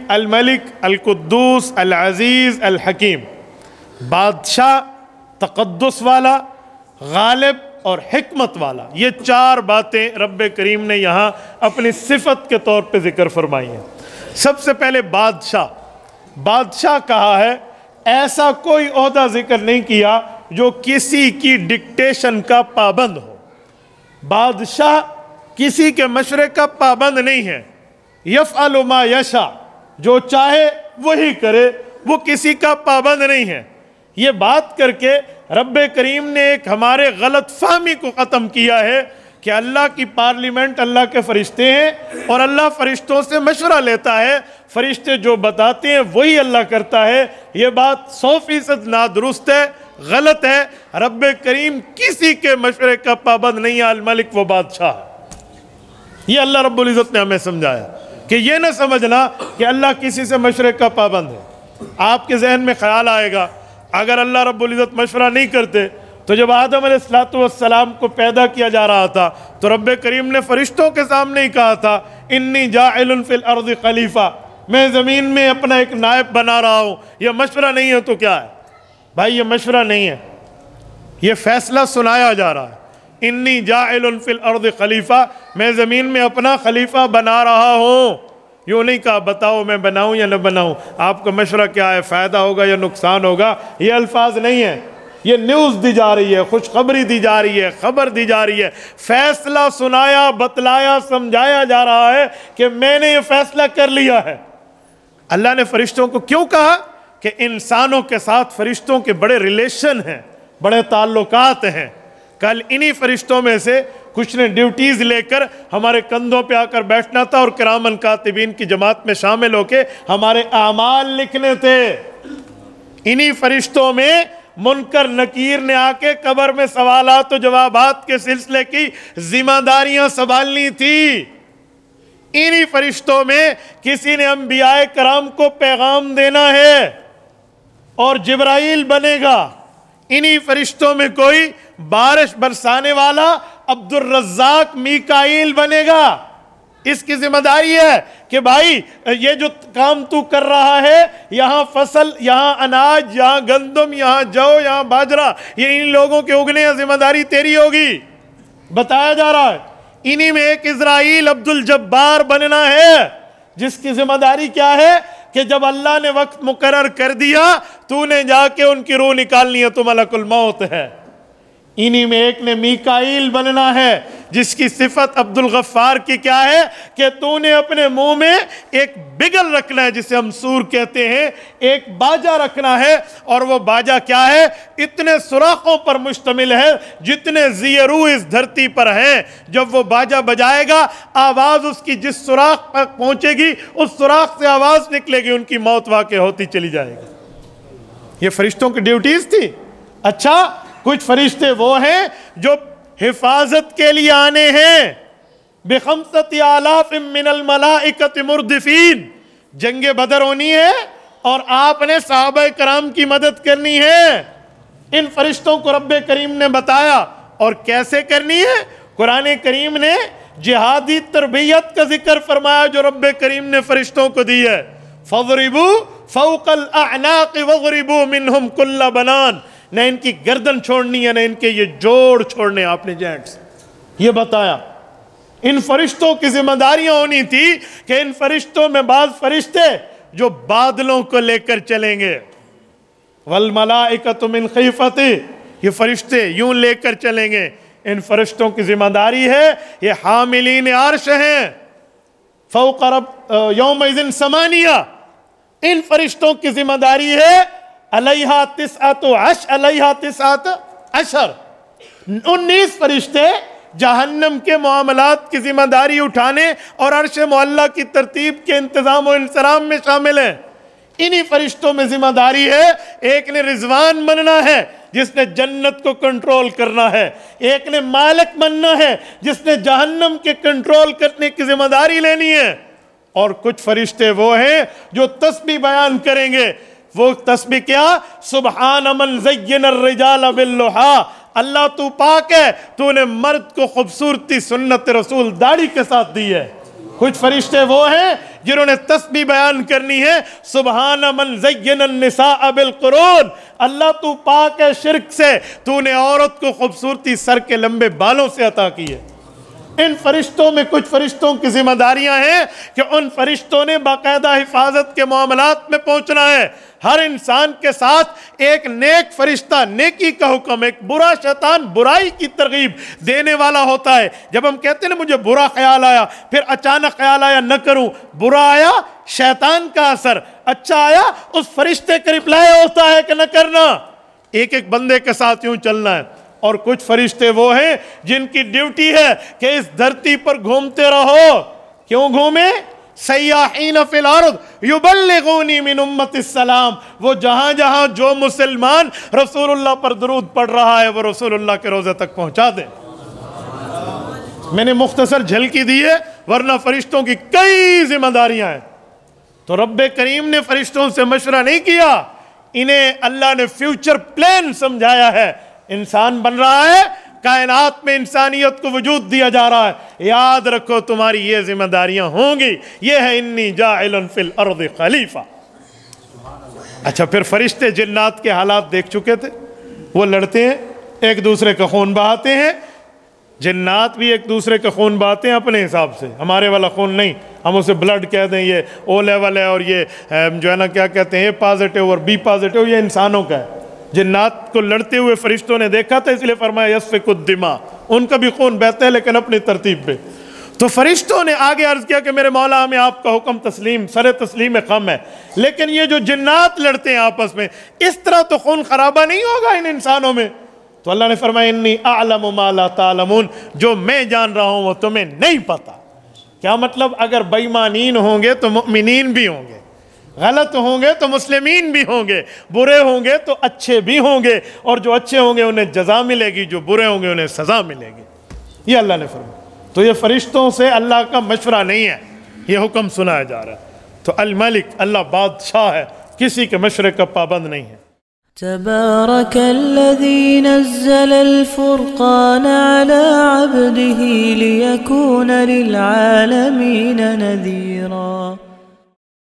الملک القدوس العزیز الحکیم، بادشاہ، تقدس والا، غالب اور حکمت والا، یہ چار باتیں رب کریم نے یہاں اپنی صفت کے طور پہ ذکر فرمائی ہیں۔ سب سے پہلے بادشاہ کہا ہے، ایسا کوئی عہدہ ذکر نہیں کیا جو کسی کی ڈکٹیشن کا پابند ہو۔ بادشاہ کسی کے مشورے کا پابند نہیں ہے، یفعل ما یشاء، جو چاہے وہی کرے، وہ کسی کا پابند نہیں ہے۔ یہ بات کر کے رب کریم نے ایک ہمارے غلط فہمی کو ختم کیا ہے کہ اللہ کی پارلیمنٹ اللہ کے فرشتے ہیں اور اللہ فرشتوں سے مشورہ لیتا ہے، فرشتے جو بتاتے ہیں وہی اللہ کرتا ہے۔ یہ بات 100% نادرست ہے، غلط ہے۔ رب کریم کسی کے مشورے کا پابند نہیں ہے، الملک وہ بادشاہ ہے۔ یہ اللہ رب العزت نے ہمیں سمجھایا کہ یہ نہ سمجھنا کہ اللہ کسی سے مشورے کا پابند ہے۔ آپ کے ذہن میں خیال آئے گا، اگر اللہ رب العزت مشورہ نہیں کرتے تو جب آدم علیہ السلام کو پیدا کیا جا رہا تھا تو رب کریم نے فرشتوں کے سامنے ہی کہا تھا، انی جاعل فی الارض خلیفہ، میں زمین میں اپنا ایک نائب بنا رہا ہوں۔ یہ مشورہ نہیں ہے تو کیا ہے بھائی؟ یہ مشورہ نہیں ہے، یہ فیصلہ سنایا جا رہا ہے۔ انی جاعل فی الارض خلیفہ، میں زمین میں اپنا خلیفہ بنا رہا ہوں۔ یوں نہیں کہا بتاؤ میں بناؤں یا نہ بناؤں، آپ کا مشورہ کیا ہے، فائدہ ہوگا یا نقصان ہوگا، یہ الفاظ نہیں ہیں۔ یہ نیوز دی جا رہی ہے، خوشخبری دی جا رہی ہے، خبر دی جا رہی ہے، فیصلہ سنایا، بتلایا، سمجھایا جا رہا ہے کہ میں نے یہ فیصلہ کر لیا ہے۔ اللہ نے فرشتوں کو کیوں کہا کہ انسانوں کے ساتھ فرشتوں کے بڑے ریلیشن ہیں، بڑے تعلقات ہیں۔ کل انہی فرشتوں میں سے کچھ نے ڈیوٹیز لے کر ہمارے کندھوں پہ آ کر بیٹھنا تھا اور کرامن کاتبین کی جماعت میں شامل ہو کے ہمارے اعمال لکھنے تھے۔ انہی فرشتوں میں منکر نکیر نے آ کے قبر میں سوالات و جوابات کے سلسلے کی ذمہ داریاں سنبھالنی تھی۔ انہی فرشتوں میں کسی نے انبیاء کرام کو پیغام دینا ہے اور جبرائیل بنے گا۔ انہی فرشتوں میں کوئی بارش برسانے والا عبد الرزاق میکائیل بنے گا۔ اس کی ذمہ داری ہے کہ بھائی یہ جو کام تو کر رہا ہے، یہاں فصل، یہاں اناج، یہاں گندم، یہاں جو، یہاں باجرہ، یہ ان لوگوں کے اگنے ہیں، ذمہ داری تیری ہوگی، بتایا جا رہا ہے۔ انہی میں ایک اسرائیل عبد الجبار بننا ہے، جس کی ذمہ داری کیا ہے کہ جب اللہ نے وقت مقرر کر دیا تو نے جا کے ان کی روح نکالنی ہے، تو ملک الموت ہے۔ انہی میں ایک نے میکائیل بننا ہے، جس کی صفت عبد الغفار کی کیا ہے کہ تو نے اپنے منہ میں ایک بگل رکھنا ہے، جسے ہم سور کہتے ہیں، ایک باجا رکھنا ہے، اور وہ باجا کیا ہے؟ اتنے سوراخوں پر مشتمل ہے جتنے ذی روح اس دھرتی پر ہیں۔ جب وہ باجا بجائے گا، آواز اس کی جس سوراخ پر پہنچے گی، اس سوراخ سے آواز نکلے گی، ان کی موت واقع ہوتی چلی جائے گی۔ یہ فرشتوں کی ڈیوٹیز تھی۔ اچھا، کچھ فرشتے وہ ہیں جو حفاظت کے لیے آنے ہیں، بِخَمْسَةِ آلَافٍ مِّنَ الْمَلَائِكَةِ مُرْدِفِينَ، جنگ بدر ہونی ہے اور آپ نے صحابہ کرام کی مدد کرنی ہے۔ ان فرشتوں کو رب کریم نے بتایا، اور کیسے کرنی ہے؟ قرآن کریم نے جہادی تربیت کا ذکر فرمایا جو رب کریم نے فرشتوں کو دی ہے۔ فَضْرِبُوا فَوْقَ الْأَعْنَاقِ وَضْرِبُوا مِنْهُمْ كُلَّ بَنَانٍ، نہ ان کی گردن چھوڑنی ہے، نہ ان کے یہ جوڑ چھوڑنے، آپ نے جینٹس یہ بتایا۔ ان فرشتوں کی ذمہ داریاں ہونی تھی کہ ان فرشتوں میں بعض فرشتے جو بادلوں کو لے کر چلیں گے، وَالْمَلَائِكَةُ مِنْ خِيفَتِهِ، یہ فرشتے یوں لے کر چلیں گے۔ ان فرشتوں کی ذمہ داری ہے، یہ حاملین عرش ہیں، فوق رب یومئذ ثمانیہ، ان فرشتوں کی ذمہ داری ہے، علیہا تسعۃ عشر، 19 فرشتے جہنم کے معاملات کی ذمہ داری اٹھانے اور عرش معلیٰ کی ترتیب کے انتظام و انصرام میں شامل ہیں۔ انہی فرشتوں میں ذمہ داری ہے، ایک نے رضوان بننا ہے جس نے جنت کو کنٹرول کرنا ہے، ایک نے مالک بننا ہے جس نے جہنم کے کنٹرول کرنے کی ذمہ داری لینی ہے، اور کچھ فرشتے وہ ہیں جو تسبیح بیان کریں گے۔ وہ تسبیح کیا؟ سبحان من زین الرجال باللحا، اللہ تو پاک ہے، تو نے مرد کو خوبصورتی سنت رسول داڑھی کے ساتھ دی ہے۔ کچھ فرشتے وہ ہیں جنہوں نے تسبیح بیان کرنی ہے، سبحان من زین النساء بالقرون، اللہ تو پاک ہے شرک سے، تو نے عورت کو خوبصورتی سر کے لمبے بالوں سے عطا کی ہے۔ ان فرشتوں میں کچھ فرشتوں کی ذمہ داریاں ہیں کہ ان فرشتوں نے باقاعدہ حفاظت کے معاملات میں پہنچنا ہے۔ ہر انسان کے ساتھ ایک نیک فرشتہ نیکی کا حکم، ایک برا شیطان برائی کی ترغیب دینے والا ہوتا ہے۔ جب ہم کہتے ہیں نا مجھے برا خیال آیا، پھر اچانک خیال آیا نہ کروں، برا آیا شیطان کا اثر، اچھا آیا اس فرشتے کا رپلائی ہوتا ہے کہ نہ کرنا۔ ایک ایک بندے کے ساتھ یوں چلنا ہے۔ اور کچھ فرشتے وہ ہیں جن کی ڈیوٹی ہے کہ اس دھرتی پر گھومتے رہو۔ کیوں گھومیں؟ سیاحین فی الارض یبلغونی من امت السلام، وہ جہاں جہاں جو مسلمان رسول اللہ پر درود پڑھ رہا ہے وہ رسول اللہ کے روزے تک پہنچا دیں۔ میں نے مختصر جھلکی دی ہے، ورنہ فرشتوں کی کئی ذمہ داریاں ہیں۔ تو رب کریم نے فرشتوں سے مشورہ نہیں کیا، انہیں اللہ نے فیوچر پلان سمجھایا ہے۔ انسان بن رہا ہے، کائنات میں انسانیت کو وجود دیا جا رہا ہے، یاد رکھو تمہاری یہ ذمہ داریاں ہوں گی۔ یہ ہے انی جاعل فی الارض خلیفہ۔ اچھا، پھر فرشتے جنات کے حالات دیکھ چکے تھے، وہ لڑتے ہیں، ایک دوسرے کا خون بہاتے ہیں۔ جنات بھی ایک دوسرے کا خون بہاتے ہیں اپنے حساب سے، ہمارے والا خون نہیں، ہم اسے بلڈ کہہ دیں، یہ او لیول ہے، اور یہ جو ہے نا کیا کہتے ہیں، اے پازیٹیو اور بی پازیٹیو، یہ انسانوں کا ہے۔ جنات کو لڑتے ہوئے فرشتوں نے دیکھا تھا، اس لیے فرمایا یسفک الدماء، ان کا بھی خون بہتا ہے لیکن اپنی ترتیب پہ۔ تو فرشتوں نے آگے عرض کیا کہ میرے مولا ہمیں آپ کا حکم تسلیم، سر تسلیم خم ہے، لیکن یہ جو جنات لڑتے ہیں آپس میں، اس طرح تو خون خرابہ نہیں ہوگا ان انسانوں میں۔ تو اللہ نے فرمایا انی اعلم ما لا تعلمون، جو میں جان رہا ہوں وہ تمہیں نہیں پتا۔ کیا مطلب؟ اگر بے ایمانین ہوں گے تو مؤمنین بھی ہوں گے، غلط ہوں گے تو مسلمین بھی ہوں گے، برے ہوں گے تو اچھے بھی ہوں گے، اور جو اچھے ہوں گے انہیں جزا ملے گی، جو برے ہوں گے انہیں سزا ملے گی۔ یہ اللہ نے فرمایا۔ تو یہ فرشتوں سے اللہ کا مشورہ نہیں ہے، یہ حکم سنایا جا رہا ہے۔ تو الملک، اللہ بادشاہ ہے، کسی کے مشورے کا پابند نہیں ہے۔ تبارك الذي نزل الفرقان على عبده ليكون للعالمين نذيرا